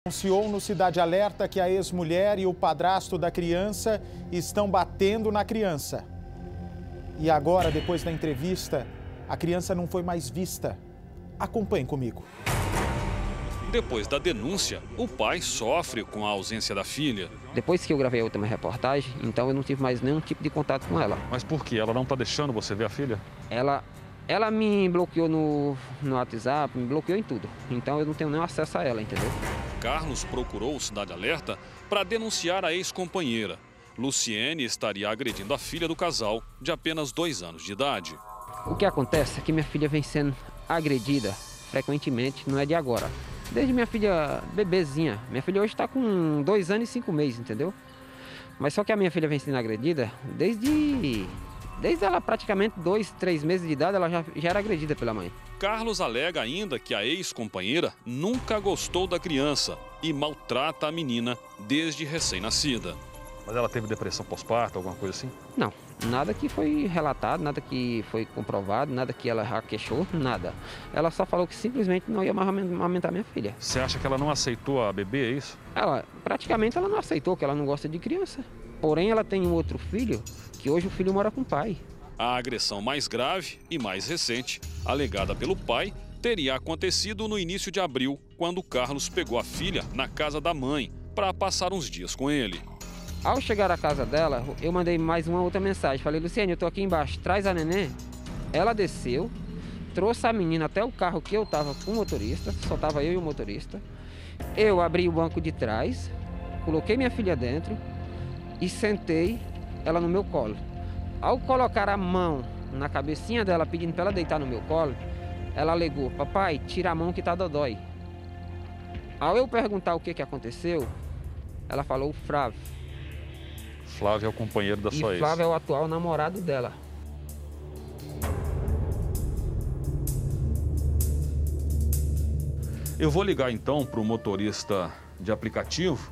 Anunciou no Cidade Alerta que a ex-mulher e o padrasto da criança estão batendo na criança. E agora, depois da entrevista, a criança não foi mais vista. Acompanhe comigo. Depois da denúncia, o pai sofre com a ausência da filha. Depois que eu gravei a última reportagem, então eu não tive mais nenhum tipo de contato com ela. Mas por quê? Ela não está deixando você ver a filha? Ela me bloqueou no WhatsApp, me bloqueou em tudo. Então eu não tenho nenhum acesso a ela, entendeu? Carlos procurou o Cidade Alerta para denunciar a ex-companheira. Luciene estaria agredindo a filha do casal, de apenas 2 anos de idade. O que acontece é que minha filha vem sendo agredida frequentemente, não é de agora. Desde minha filha bebezinha. Minha filha hoje está com 2 anos e 5 meses, entendeu? Mas só que a minha filha vem sendo agredida desde ela praticamente 2, 3 meses de idade, ela já era agredida pela mãe. Carlos alega ainda que a ex-companheira nunca gostou da criança e maltrata a menina desde recém-nascida. Mas ela teve depressão pós-parto, alguma coisa assim? Não, nada que foi relatado, nada que foi comprovado, nada que ela já queixou, nada. Ela só falou que simplesmente não ia mais amamentar minha filha. Você acha que ela não aceitou a bebê, é isso? Praticamente ela não aceitou, que ela não gosta de criança. Porém, ela tem um outro filho, que hoje o filho mora com o pai. A agressão mais grave e mais recente, alegada pelo pai, teria acontecido no início de abril, quando Carlos pegou a filha na casa da mãe para passar uns dias com ele. Ao chegar à casa dela, eu mandei mais uma outra mensagem. Falei, Luciene, eu tô aqui embaixo, traz a neném. Ela desceu, trouxe a menina até o carro que eu tava com o motorista, só tava eu e o motorista. Eu abri o banco de trás, coloquei minha filha dentro e sentei ela no meu colo. Ao colocar a mão na cabecinha dela, pedindo para ela deitar no meu colo, ela alegou, papai, tira a mão que tá dodói. Ao eu perguntar o que aconteceu, ela falou o Flávio. Flávio é o companheiro da sua ex. Flávio é o atual namorado dela. Eu vou ligar então para o motorista de aplicativo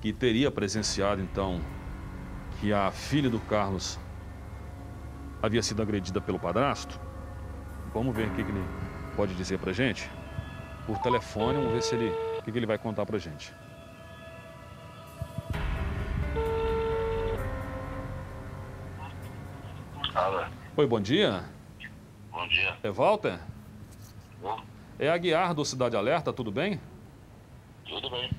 que teria presenciado então que a filha do Carlos havia sido agredida pelo padrasto. Vamos ver o que ele pode dizer pra gente. Por telefone, vamos ver se o que ele vai contar pra gente. Alô. Oi, bom dia. Bom dia. É Walter? Bom, É Aguiar do Cidade Alerta, tudo bem? tudo bem.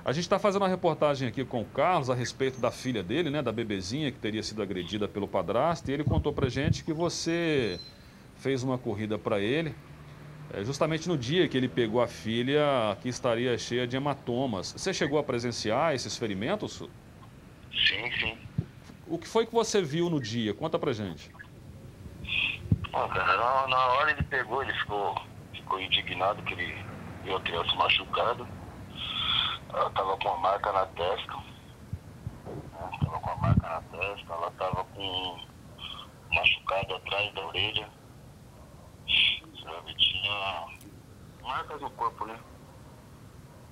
A gente está fazendo uma reportagem aqui com o Carlos a respeito da filha dele, né, da bebezinha que teria sido agredida pelo padrasto. E ele contou pra gente que você fez uma corrida para ele, justamente no dia que ele pegou a filha, que estaria cheia de hematomas. Você chegou a presenciar esses ferimentos? Sim, sim. O que foi que você viu no dia? Conta pra gente. Ó, cara, na hora ele pegou, ele ficou indignado que ele viu a criança machucada. Ela tava com uma marca na testa. Ela tava com machucado atrás da orelha. Sabe, tinha marcas no corpo, né?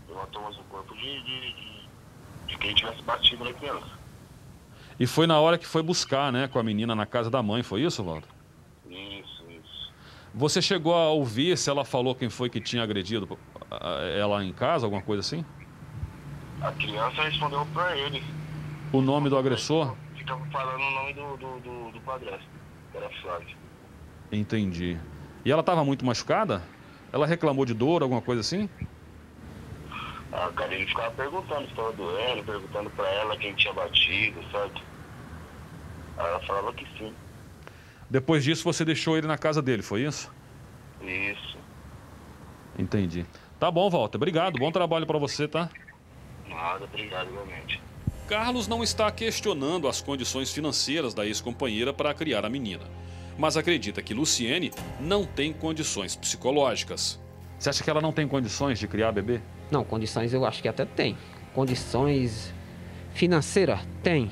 Hematomas no corpo de quem tivesse batido na criança. E foi na hora que foi buscar, né, com a menina na casa da mãe, foi isso, Walter? Isso. Você chegou a ouvir se ela falou quem foi que tinha agredido ela em casa, alguma coisa assim? A criança respondeu pra ele. O nome do agressor? Ficava falando o nome do padrasto, que era Flávio. Entendi. E ela estava muito machucada? Ela reclamou de dor, alguma coisa assim? A cara, ele ficava perguntando se estava doendo, perguntando pra ela quem tinha batido, sabe? Aí ela falava que sim. Depois disso você deixou ele na casa dele, foi isso? Isso. Entendi. Tá bom, Walter. Obrigado. Bom trabalho para você, tá? Nada, obrigado igualmente. Carlos não está questionando as condições financeiras da ex-companheira para criar a menina, mas acredita que Luciene não tem condições psicológicas. Você acha que ela não tem condições de criar bebê? Não, condições eu acho que até tem. Condições financeiras, tem.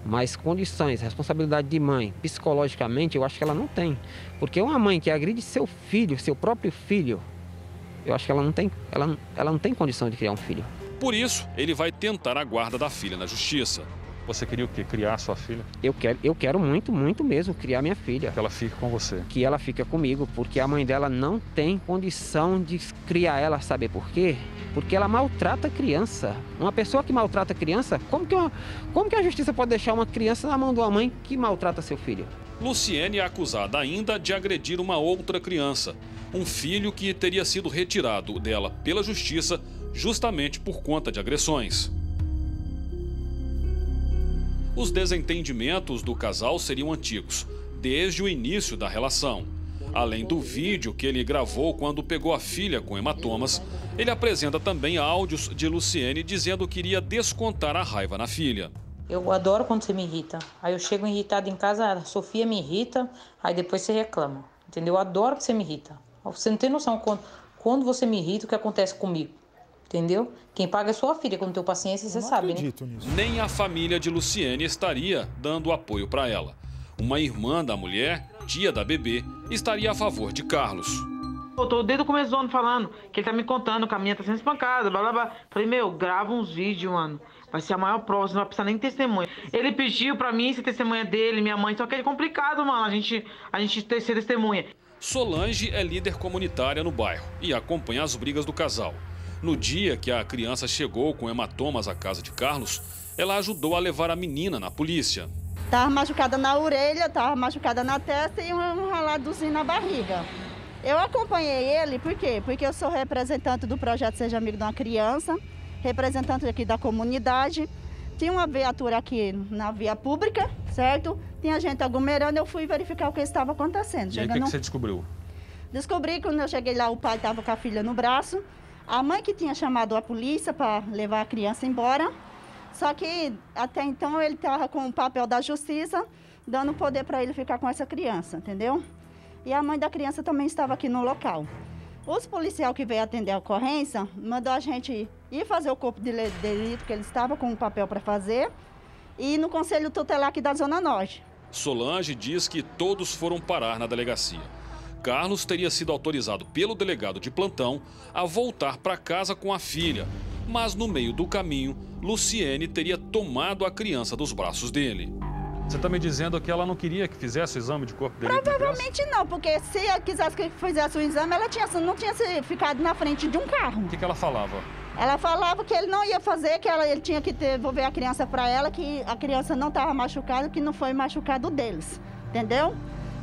Mas condições, responsabilidade de mãe, psicologicamente, eu acho que ela não tem. Porque uma mãe que agride seu filho, seu próprio filho, eu acho que ela não tem condição de criar um filho. Por isso, ele vai tentar a guarda da filha na justiça. Você queria o quê? Criar sua filha? Eu quero muito, muito mesmo criar minha filha. Que ela fique com você. Que ela fique comigo, porque a mãe dela não tem condição de criar ela, sabe por quê? Porque ela maltrata a criança. Uma pessoa que maltrata a criança, como que a justiça pode deixar uma criança na mão de uma mãe que maltrata seu filho? Luciene é acusada ainda de agredir uma outra criança, um filho que teria sido retirado dela pela justiça justamente por conta de agressões. Os desentendimentos do casal seriam antigos, desde o início da relação. Além do vídeo que ele gravou quando pegou a filha com hematomas, ele apresenta também áudios de Luciene dizendo que iria descontar a raiva na filha. Eu adoro quando você me irrita. Aí eu chego irritada em casa, a Sofia me irrita, aí depois você reclama. Entendeu? Eu adoro que você me irrita. Você não tem noção quando você me irrita o que acontece comigo. Entendeu? Quem paga é sua filha, quando tem paciência, você sabe, né? Nem a família de Luciene estaria dando apoio para ela. Uma irmã da mulher, tia da bebê, estaria a favor de Carlos. Eu tô desde o começo do ano falando que ele tá me contando que a minha tá sendo espancada, blá blá blá. Falei, meu, grava uns vídeos, mano. Vai ser a maior prova, você não vai precisar nem de testemunha. Ele pediu pra mim ser testemunha dele, minha mãe, só que é complicado, mano, a gente ser testemunha. Solange é líder comunitária no bairro e acompanha as brigas do casal. No dia que a criança chegou com hematomas à casa de Carlos, ela ajudou a levar a menina na polícia. Tava machucada na orelha, tava machucada na testa e um raladozinho na barriga. Eu acompanhei ele, por quê? Porque eu sou representante do projeto Seja Amigo de uma Criança, representante aqui da comunidade. Tinha uma viatura aqui na via pública, certo? Tinha gente aglomerando, eu fui verificar o que estava acontecendo. E aí, o que você descobriu? Descobri que quando eu cheguei lá, o pai estava com a filha no braço. A mãe que tinha chamado a polícia para levar a criança embora. Só que até então ele estava com o papel da justiça, dando poder para ele ficar com essa criança, entendeu? E a mãe da criança também estava aqui no local. Os policiais que veio atender a ocorrência mandou a gente ir fazer o corpo de delito, que ele estava com o papel para fazer, e ir no Conselho Tutelar aqui da Zona Norte. Solange diz que todos foram parar na delegacia. Carlos teria sido autorizado pelo delegado de plantão a voltar para casa com a filha, mas no meio do caminho, Luciene teria tomado a criança dos braços dele. Você está me dizendo que ela não queria que fizesse o exame de corpo dele? Provavelmente não, porque se ela quisesse que fizesse o exame, ela não tinha ficado na frente de um carro. O que ela falava? Ela falava que ele não ia fazer, que ele tinha que devolver a criança para ela, que a criança não estava machucada, que não foi machucado deles, entendeu?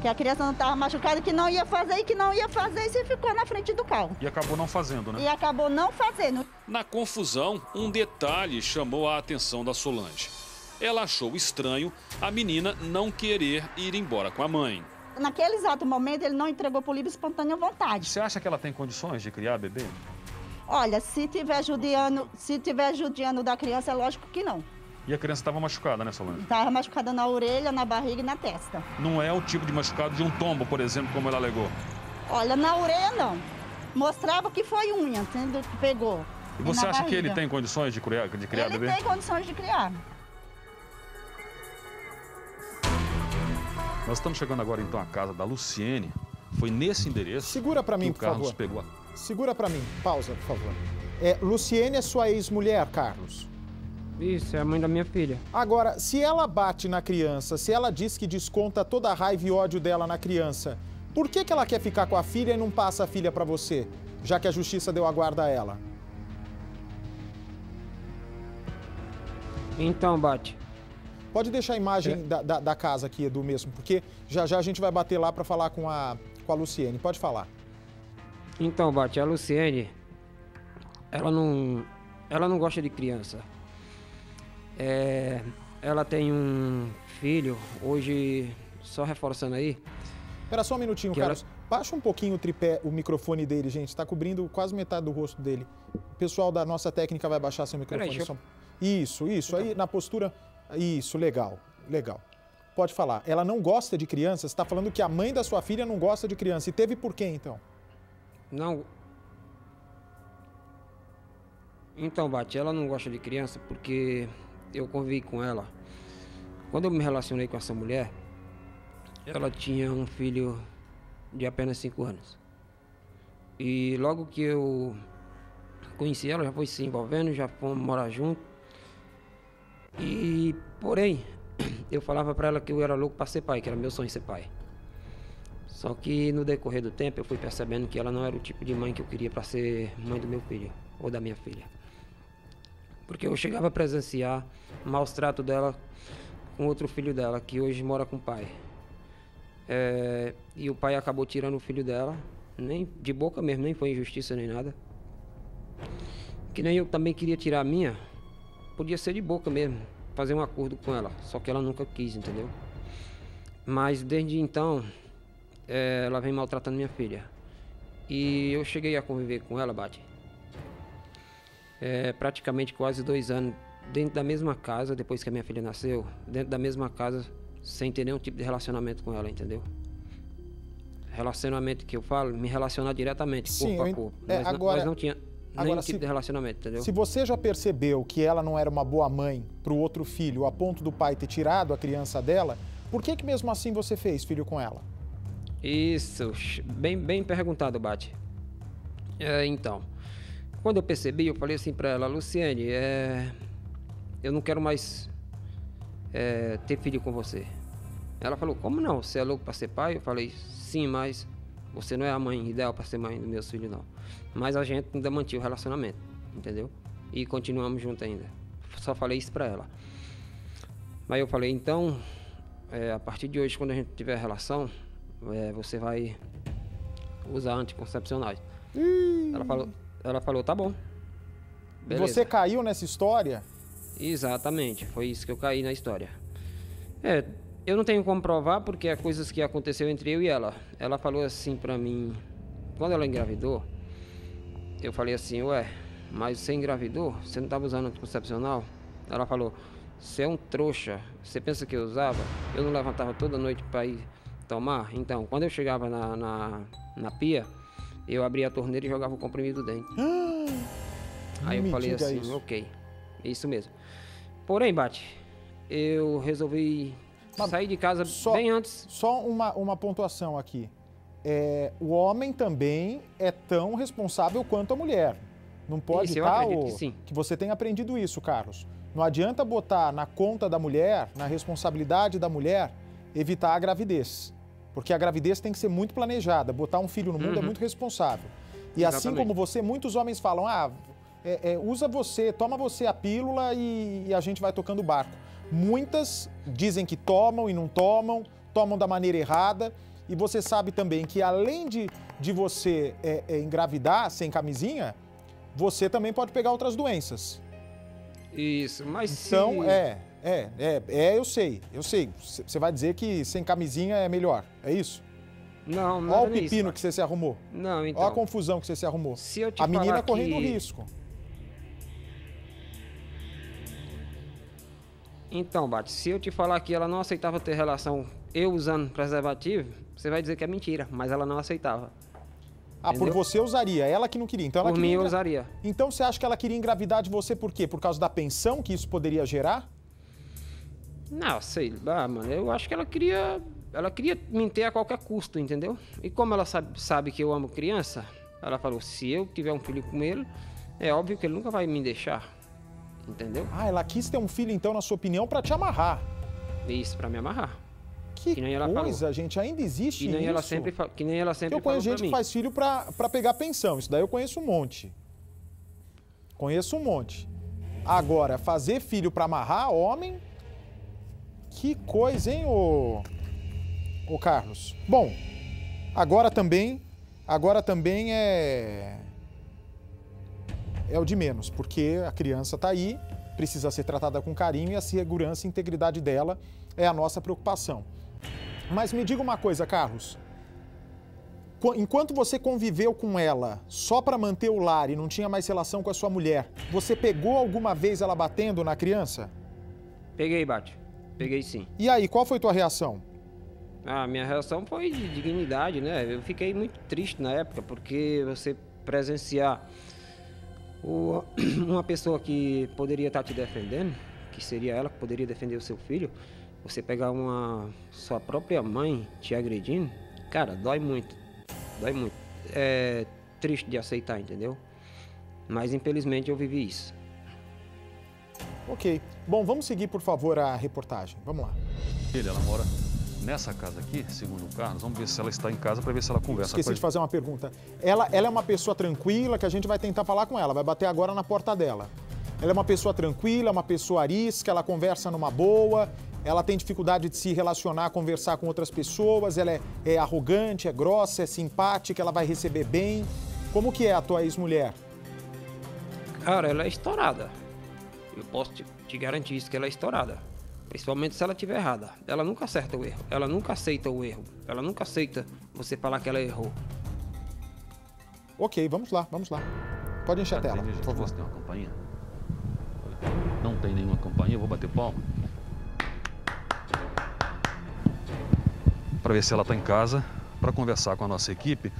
Que a criança não estava machucada, que não ia fazer e você ficou na frente do carro. E acabou não fazendo, né? E acabou não fazendo. Na confusão, um detalhe chamou a atenção da Solange. Ela achou estranho a menina não querer ir embora com a mãe. Naquele exato momento, ele não entregou por livre e espontânea vontade. Você acha que ela tem condições de criar bebê? Olha, se tiver judiando da criança, é lógico que não. E a criança estava machucada, né, Solange? Estava machucada na orelha, na barriga e na testa. Não é o tipo de machucado de um tombo, por exemplo, como ela alegou? Olha, na orelha não. Mostrava que foi unha, entendeu? Que pegou. E você acha que ele tem condições de criar bebê? Ele tem condições de criar. Nós estamos chegando agora, então, à casa da Luciene. Foi nesse endereço. Segura para mim, que o Carlos por pegou. Segura para mim. Pausa, por favor. Luciene é sua ex-mulher, Carlos? Isso, é a mãe da minha filha. Agora, se ela bate na criança, se ela diz que desconta toda a raiva e ódio dela na criança, por que ela quer ficar com a filha e não passa a filha para você, já que a justiça deu a guarda a ela? Então, Bate. Pode deixar a imagem da casa aqui, Edu, mesmo, porque já a gente vai bater lá para falar com a Luciene. Pode falar. Então, Bate, a Luciene, ela não gosta de criança. Ela tem um filho, hoje, só reforçando aí. Espera só um minutinho, Carlos. Baixa um pouquinho o microfone dele, gente. Está cobrindo quase metade do rosto dele. O pessoal da nossa técnica vai baixar seu microfone. Isso. Então. Aí na postura... Isso, legal. Pode falar. Ela não gosta de criança? Você está falando que a mãe da sua filha não gosta de criança. E teve por quê, então? Não. Então, Bate, ela não gosta de criança porque eu convivi com ela. Quando eu me relacionei com essa mulher, ela tinha um filho de apenas 5 anos. E logo que eu conheci ela, já foi se envolvendo, já fomos morar juntos. E, porém, eu falava para ela que eu era louco para ser pai, que era meu sonho ser pai. Só que no decorrer do tempo eu fui percebendo que ela não era o tipo de mãe que eu queria para ser mãe do meu filho ou da minha filha. Porque eu chegava a presenciar maus tratos dela com outro filho dela, que hoje mora com o pai. E o pai acabou tirando o filho dela, nem de boca mesmo, nem foi injustiça nem nada. Que nem eu também queria tirar a minha, podia ser de boca mesmo, fazer um acordo com ela, só que ela nunca quis, entendeu? Mas desde então, ela vem maltratando minha filha. E eu cheguei a conviver com ela, Bate, praticamente quase 2 anos, dentro da mesma casa, depois que a minha filha nasceu, dentro da mesma casa, sem ter nenhum tipo de relacionamento com ela, entendeu? Relacionamento que eu falo, me relacionar diretamente, Sim, corpo a corpo. Mas não tinha nenhum tipo de relacionamento, entendeu? Se você já percebeu que ela não era uma boa mãe para o outro filho, a ponto do pai ter tirado a criança dela, por que mesmo assim você fez filho com ela? Isso, bem perguntado, Bate. Então, quando eu percebi, eu falei assim pra ela, Luciene, eu não quero mais ter filho com você. Ela falou, como não? Você é louco pra ser pai? Eu falei, sim, mas você não é a mãe ideal pra ser mãe dos meus filhos, não. Mas a gente ainda mantinha o relacionamento, entendeu? E continuamos juntos ainda. Só falei isso pra ela. Mas eu falei, então, a partir de hoje, quando a gente tiver relação, você vai usar anticoncepcionais. Ela falou, tá bom. Beleza. Você caiu nessa história? Exatamente, foi isso que eu caí na história. Eu não tenho como provar porque é coisas que aconteceu entre eu e ela. Ela falou assim pra mim, quando ela engravidou, eu falei assim, mas você engravidou? Você não estava usando anticoncepcional? Ela falou, você é um trouxa, você pensa que eu usava? Eu não levantava toda noite para ir tomar? Então, quando eu chegava na pia, eu abria a torneira e jogava o comprimido dentro. Aí eu falei assim, isso. Ok, isso mesmo. Porém, Bate, eu resolvi sair de casa bem antes. Só uma pontuação aqui. O homem também é tão responsável quanto a mulher. Não pode estar que você tenha aprendido isso, Carlos. Não adianta botar na conta da mulher, na responsabilidade da mulher, evitar a gravidez. Porque a gravidez tem que ser muito planejada. Botar um filho no mundo é muito responsável. E exatamente. Assim como você, muitos homens falam, usa você, toma você a pílula e a gente vai tocando o barco. Muitas dizem que tomam e não tomam, tomam da maneira errada. E você sabe também que além de você engravidar sem camisinha, você também pode pegar outras doenças. Isso, mas então, eu sei. Você vai dizer que sem camisinha é melhor, é isso? Não, não. Olha o pepino que você se arrumou. Não, então. Olha a confusão que você se arrumou. Se eu te a menina falar correndo risco. Então, Bate, se eu te falar que ela não aceitava ter relação eu usando preservativo, você vai dizer que é mentira, mas ela não aceitava. Entendeu? Por você usaria, ela que não queria. Então, por mim eu usaria. Então você acha que ela queria engravidar de você por quê? Por causa da pensão que isso poderia gerar? Não, sei lá, mano. Eu acho que ela queria me ter a qualquer custo, entendeu? E como ela sabe que eu amo criança, ela falou, se eu tiver um filho com ele, é óbvio que ele nunca vai me deixar. Entendeu? Ela quis ter um filho, então, na sua opinião, pra te amarrar. Isso, pra me amarrar. Que nem ela coisa, falou. Gente, ainda existe que nem isso. Que nem ela sempre eu conheço gente que faz filho pra pegar pensão, isso daí eu conheço um monte. Agora, fazer filho pra amarrar, homem, que coisa, hein, ô Carlos? Bom, agora também é o de menos, porque a criança está aí, precisa ser tratada com carinho e a segurança e integridade dela é a nossa preocupação. Mas me diga uma coisa, Carlos. Enquanto você conviveu com ela só para manter o lar e não tinha mais relação com a sua mulher, você pegou alguma vez ela batendo na criança? Peguei, Bate. Peguei sim. E aí, qual foi tua reação? A minha reação foi de dignidade, né? Eu fiquei muito triste na época, porque você presenciar uma pessoa que poderia estar te defendendo, que seria ela que poderia defender o seu filho, você pegar sua própria mãe te agredindo, cara, dói muito. Dói muito. É triste de aceitar, entendeu? Mas infelizmente eu vivi isso. Ok. Bom, vamos seguir, por favor, a reportagem. Vamos lá. Ela mora nessa casa aqui, segundo o Carlos. Vamos ver se ela está em casa para ver se ela conversa com a gente. Esqueci de fazer uma pergunta. Ela é uma pessoa tranquila, que a gente vai tentar falar com ela. Vai bater agora na porta dela. Ela é uma pessoa tranquila, uma pessoa arisca, ela conversa numa boa, ela tem dificuldade de se relacionar, conversar com outras pessoas, ela é arrogante, é grossa, é simpática, ela vai receber bem. Como que é a tua ex-mulher? Cara, ela é estourada. Eu posso te garantir isso, que ela é estourada. Principalmente se ela estiver errada. Ela nunca acerta o erro. Ela nunca aceita o erro. Ela nunca aceita você falar que ela errou. Ok, vamos lá, vamos lá. Pode encher a tela, por favor. Tem uma campainha? Não tem nenhuma campainha, eu vou bater palma. Para ver se ela está em casa, para conversar com a nossa equipe,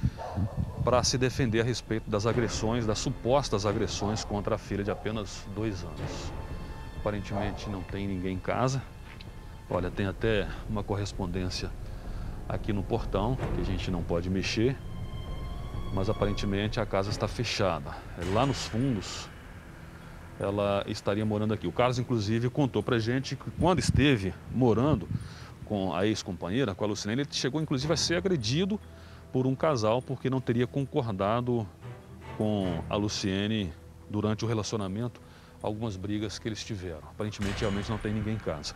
para se defender a respeito das agressões, das supostas agressões contra a filha de apenas 2 anos. Aparentemente não tem ninguém em casa. Olha, tem até uma correspondência aqui no portão, que a gente não pode mexer, mas aparentemente a casa está fechada. Lá nos fundos, ela estaria morando aqui. O Carlos, inclusive, contou pra gente que quando esteve morando com a ex-companheira, com a Lucilene, ele chegou, inclusive, a ser agredido por um casal porque não teria concordado com a Luciene durante o relacionamento, algumas brigas que eles tiveram. Aparentemente, realmente não tem ninguém em casa.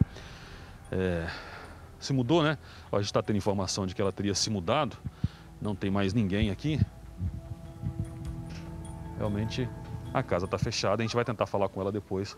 Se mudou, né? A gente está tendo informação de que ela teria se mudado, não tem mais ninguém aqui. Realmente, a casa está fechada, a gente vai tentar falar com ela depois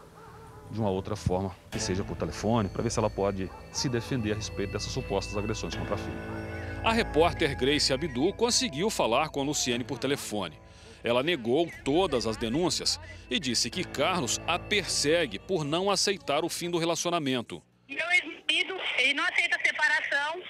de uma outra forma, que seja por telefone, para ver se ela pode se defender a respeito dessas supostas agressões contra a filha. A repórter Grace Abdu conseguiu falar com a Luciene por telefone. Ela negou todas as denúncias e disse que Carlos a persegue por não aceitar o fim do relacionamento. Meu ex-marido, ele não aceita a separação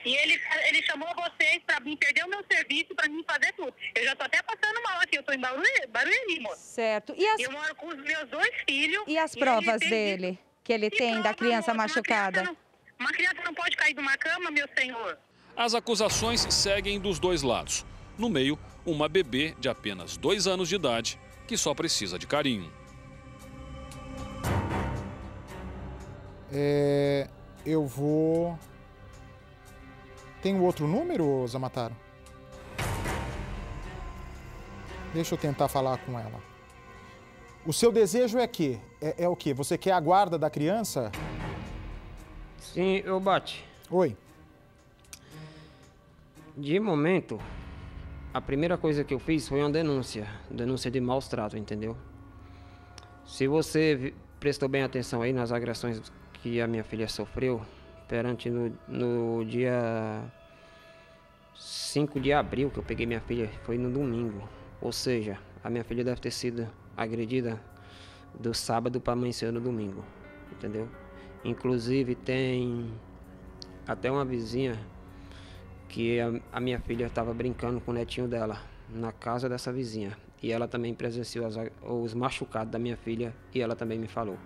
e ele chamou vocês para mim perder o meu serviço, para mim fazer tudo. Eu já tô até passando mal aqui, eu tô em Barueri, moço. Certo. Eu moro com os meus 2 filhos. E as provas dele, que ele tem da criança machucada? Uma criança não pode cair de uma cama, meu senhor. As acusações seguem dos 2 lados. No meio, uma bebê de apenas 2 anos de idade, que só precisa de carinho. Eu vou... Tem um outro número, Zamataro? Deixa eu tentar falar com ela. O seu desejo é que? É o quê? Você quer a guarda da criança? Sim, eu bate. Oi. De momento, a primeira coisa que eu fiz foi uma denúncia de maus tratos, entendeu? Se você prestou bem atenção aí nas agressões que a minha filha sofreu, perante no dia 5 de abril, que eu peguei minha filha, foi no domingo. Ou seja, a minha filha deve ter sido agredida do sábado para amanhecer no domingo, entendeu? Inclusive tem até uma vizinha que a minha filha estava brincando com o netinho dela na casa dessa vizinha. E ela também presenciou os machucados da minha filha e ela também me falou.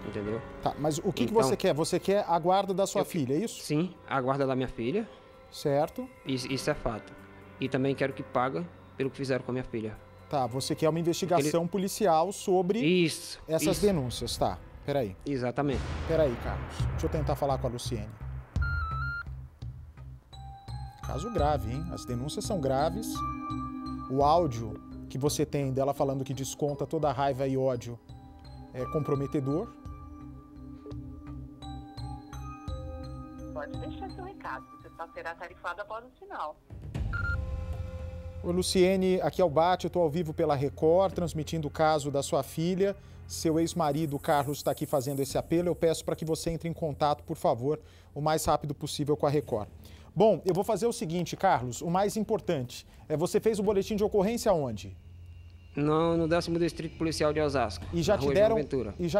Entendeu? Tá, mas o que você quer? Você quer a guarda da sua filha, é isso? Sim, a guarda da minha filha. Certo. Isso é fato. E também quero que pague pelo que fizeram com a minha filha. Tá, você quer uma investigação policial sobre essas denúncias, tá? Peraí. Exatamente. Peraí, Carlos. Deixa eu tentar falar com a Luciene. Caso grave, hein? As denúncias são graves. O áudio que você tem dela falando que desconta toda a raiva e ódio é comprometedor. Pode deixar seu recado. Você só será tarifado após o sinal. Oi, Luciene, aqui é o Bate, eu estou ao vivo pela Record, transmitindo o caso da sua filha. Seu ex-marido, Carlos, está aqui fazendo esse apelo. Eu peço para que você entre em contato, por favor, o mais rápido possível com a Record. Bom, eu vou fazer o seguinte, Carlos, o mais importante, você fez o boletim de ocorrência onde? No 10º Distrito Policial de Osasco, e já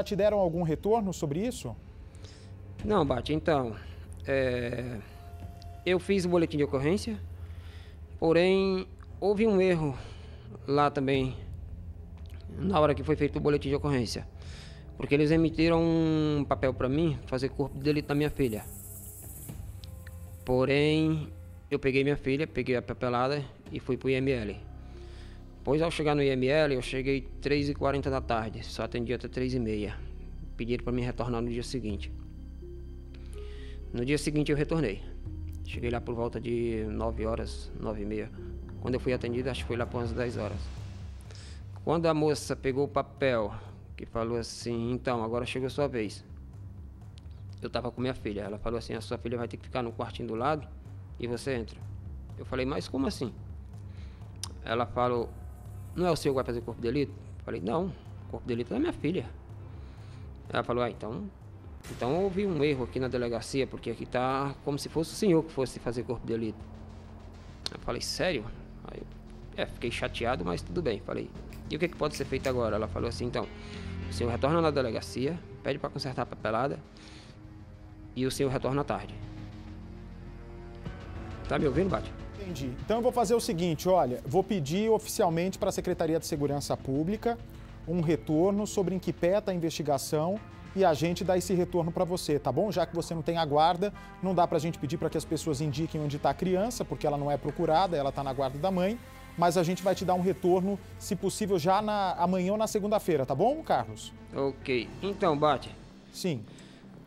te deram algum retorno sobre isso? Não, Bate, então, eu fiz o boletim de ocorrência, porém, houve um erro lá também, na hora que foi feito o boletim de ocorrência, porque eles emitiram um papel para mim, fazer corpo de delito da minha filha. Porém, eu peguei minha filha, peguei a papelada e fui pro IML. Pois ao chegar no IML, eu cheguei 3h40 da tarde, só atendi até 3h30. Pediram para me retornar no dia seguinte. No dia seguinte eu retornei. Cheguei lá por volta de 9 horas, 9h30. Quando eu fui atendido, acho que foi lá por umas 10 horas. Quando a moça pegou o papel, que falou assim, então, agora chegou a sua vez. Eu estava com minha filha, ela falou assim, a sua filha vai ter que ficar no quartinho do lado e você entra. Eu falei, mas como assim? Ela falou, não é o senhor que vai fazer corpo de delito? Eu falei, não, o corpo de delito é da minha filha. Ela falou, então houve um erro aqui na delegacia, porque aqui tá como se fosse o senhor que fosse fazer corpo de delito. Eu falei, sério? Aí eu fiquei chateado, mas tudo bem. Falei, e o que pode ser feito agora? Ela falou assim, então, o senhor retorna na delegacia, pede para consertar a papelada e o senhor retorna à tarde. Tá me ouvindo, Bate? Entendi. Então eu vou fazer o seguinte, olha, vou pedir oficialmente para a Secretaria de Segurança Pública um retorno sobre em que pé está a investigação e a gente dá esse retorno para você, tá bom? Já que você não tem a guarda, não dá para a gente pedir para que as pessoas indiquem onde está a criança, porque ela não é procurada, ela está na guarda da mãe, mas a gente vai te dar um retorno, se possível, já amanhã ou na segunda-feira, tá bom, Carlos? Ok. Então, Bate. Sim.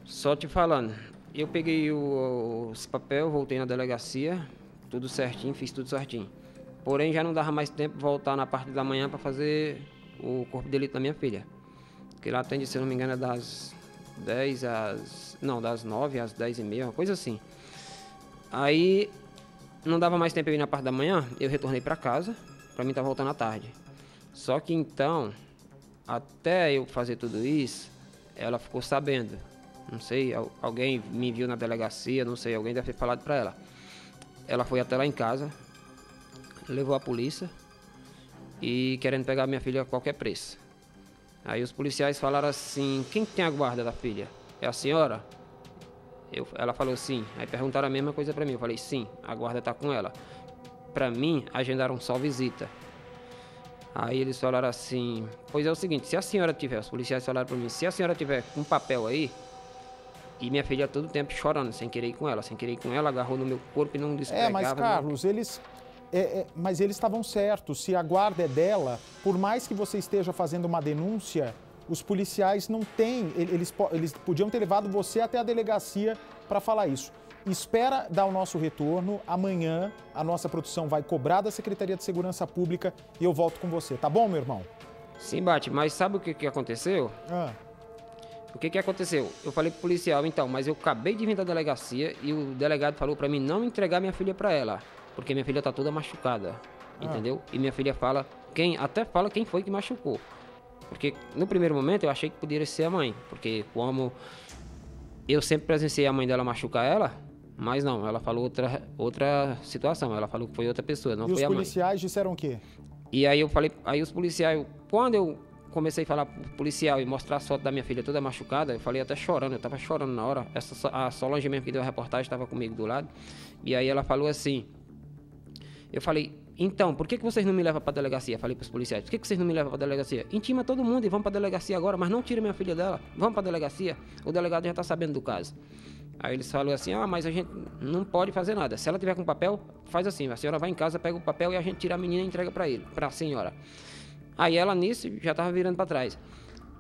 Só te falando, eu peguei os papel, voltei na delegacia, tudo certinho, fiz tudo certinho. Porém, já não dava mais tempo de voltar na parte da manhã para fazer o corpo de delito da minha filha. Que lá atende, se não me engano, é das 10 às... Não, das 9 às 10h30, uma coisa assim. Aí, não dava mais tempo de ir na parte da manhã, eu retornei para casa, para mim estar voltando à tarde. Só que então, até eu fazer tudo isso, ela ficou sabendo. Não sei, alguém me viu na delegacia, não sei, alguém deve ter falado para ela. Ela foi até lá em casa, levou a polícia e querendo pegar minha filha a qualquer preço. Aí os policiais falaram assim, quem tem a guarda da filha? É a senhora? Ela falou sim. Aí perguntaram a mesma coisa para mim. Eu falei sim, a guarda tá com ela. Para mim, agendaram só visita. Aí eles falaram assim, pois é o seguinte, se a senhora tiver, os policiais falaram para mim, se a senhora tiver um papel aí, e minha filha todo tempo chorando, sem querer ir com ela, agarrou no meu corpo e não despregava. Mas Carlos, mas eles estavam certos. Se a guarda é dela, por mais que você esteja fazendo uma denúncia, os policiais não têm, eles podiam ter levado você até a delegacia para falar isso. Espera dar o nosso retorno, amanhã a nossa produção vai cobrar da Secretaria de Segurança Pública e eu volto com você, tá bom, meu irmão? Sim, Bate, mas sabe o que aconteceu? O que aconteceu? Eu falei pro policial, então, mas eu acabei de vir da delegacia e o delegado falou para mim não entregar minha filha para ela. Porque minha filha tá toda machucada, entendeu? E minha filha até fala quem foi que machucou. Porque no primeiro momento eu achei que poderia ser a mãe. Porque como eu sempre presenciei a mãe dela machucar ela, mas não, ela falou outra situação. Ela falou que foi outra pessoa, não foi a mãe. E os policiais disseram o quê? E aí eu falei, aí os policiais, quando eu comecei a falar pro policial e mostrar a foto da minha filha toda machucada, eu falei até chorando, eu tava chorando na hora. A Solange mesmo que deu a reportagem estava comigo do lado. E aí ela falou assim... Eu falei, então, por que vocês não me levam para a delegacia? Falei para os policiais, por que vocês não me levam para a delegacia? Intima todo mundo e vamos para a delegacia agora, mas não tira minha filha dela. Vamos para a delegacia, o delegado já está sabendo do caso. Aí eles falaram assim, mas a gente não pode fazer nada. Se ela tiver com papel, faz assim, a senhora vai em casa, pega o papel e a gente tira a menina e entrega para a senhora. Aí ela nisso já estava virando para trás.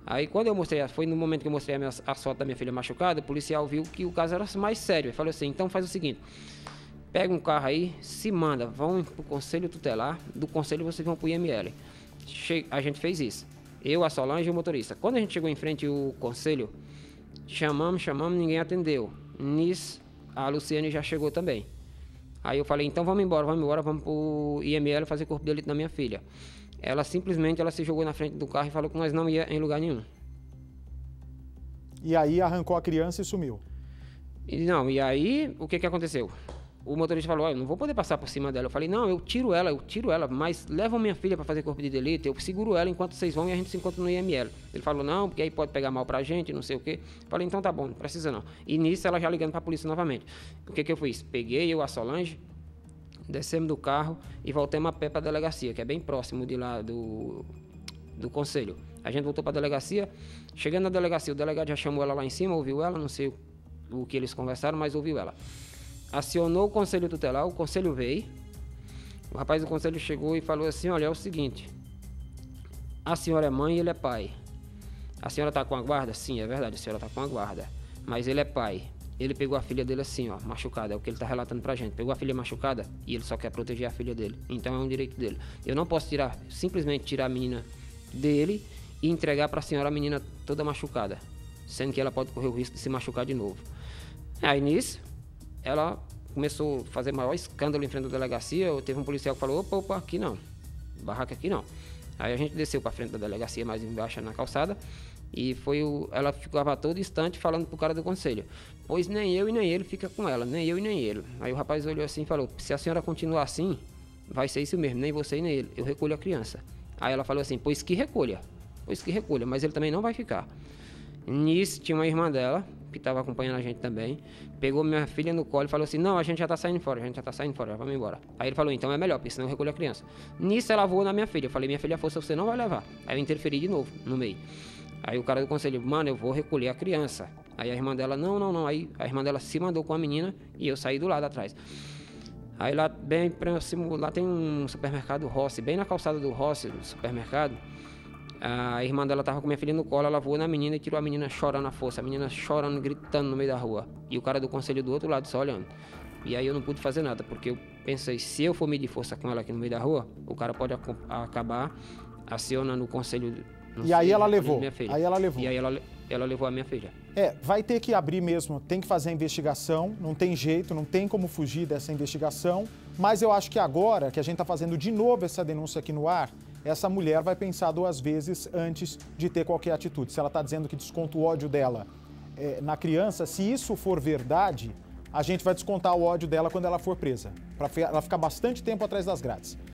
Aí quando eu mostrei, foi no momento que eu mostrei a foto da minha filha machucada, o policial viu que o caso era mais sério. Ele falou assim, então faz o seguinte... Pega um carro aí, se manda, vão pro conselho tutelar, do conselho vocês vão pro IML. A gente fez isso. Eu, a Solange e o motorista. Quando a gente chegou em frente ao conselho, chamamos, ninguém atendeu. Nisso, a Luciane já chegou também. Aí eu falei, então vamos embora, vamos pro IML fazer corpo de delito na minha filha. Ela simplesmente se jogou na frente do carro e falou que nós não ia em lugar nenhum. E aí arrancou a criança e sumiu? E aí, o que aconteceu? O motorista falou, eu não vou poder passar por cima dela. Eu falei, não, eu tiro ela, mas levam minha filha para fazer corpo de delito, eu seguro ela enquanto vocês vão e a gente se encontra no IML. Ele falou, não, porque aí pode pegar mal pra gente, não sei o quê. Eu falei, então tá bom, não precisa não. E nisso ela já ligando pra polícia novamente. O que eu fiz? Peguei a Solange, descemos do carro e voltamos a pé pra delegacia, que é bem próximo de lá do conselho. A gente voltou pra delegacia, chegando na delegacia, o delegado já chamou ela lá em cima, ouviu ela, não sei o que eles conversaram, mas ouviu ela. Acionou o conselho tutelar, o conselho veio, O rapaz do conselho chegou e falou assim, olha, é o seguinte, a senhora é mãe e ele é pai. A senhora está com a guarda? Sim, é verdade, a senhora está com a guarda. Mas ele é pai. Ele pegou a filha dele assim, ó, machucada, é o que ele está relatando pra gente. Pegou a filha machucada e ele só quer proteger a filha dele. Então é um direito dele. Eu não posso simplesmente tirar a menina dele e entregar pra senhora a menina toda machucada, sendo que ela pode correr o risco de se machucar de novo. Aí nisso, ela começou a fazer maior escândalo em frente da delegacia. Teve um policial que falou, opa, aqui não, barraca aqui não. Aí a gente desceu pra frente da delegacia, mais embaixo na calçada, e ela ficava todo instante falando pro cara do conselho, pois nem eu e nem ele fica com ela, nem eu e nem ele. Aí o rapaz olhou assim e falou, se a senhora continuar assim, vai ser isso mesmo, nem você e nem ele, eu recolho a criança. Aí ela falou assim, pois que recolha, mas ele também não vai ficar. Nisso tinha uma irmã dela, que estava acompanhando a gente também, pegou minha filha no colo e falou assim, não, a gente já tá saindo fora, vamos embora. Aí ele falou, então é melhor, porque senão eu recolho a criança. Nisso ela voou na minha filha, eu falei, minha filha, força você não vai levar. Aí eu interferi de novo, no meio. Aí o cara do conselho, mano, eu vou recolher a criança. Aí a irmã dela, não. Aí a irmã dela se mandou com a menina e eu saí do lado atrás. Aí lá bem próximo, lá tem um supermercado Rossi, bem na calçada do Rossi, do supermercado. A irmã dela tava com minha filha no colo, ela voou na menina e tirou a menina chorando à força. A menina chorando, gritando no meio da rua. E o cara do conselho do outro lado só olhando. E aí eu não pude fazer nada, porque eu pensei, se eu for medir força com ela aqui no meio da rua, o cara pode acabar acionando o conselho. E aí ela levou. E aí ela levou a minha filha. Vai ter que abrir mesmo, tem que fazer a investigação, não tem jeito, não tem como fugir dessa investigação. Mas eu acho que agora, que a gente está fazendo de novo essa denúncia aqui no ar, essa mulher vai pensar 2 vezes antes de ter qualquer atitude. Se ela está dizendo que desconta o ódio dela na criança, se isso for verdade, a gente vai descontar o ódio dela quando ela for presa, para ela ficar bastante tempo atrás das grades.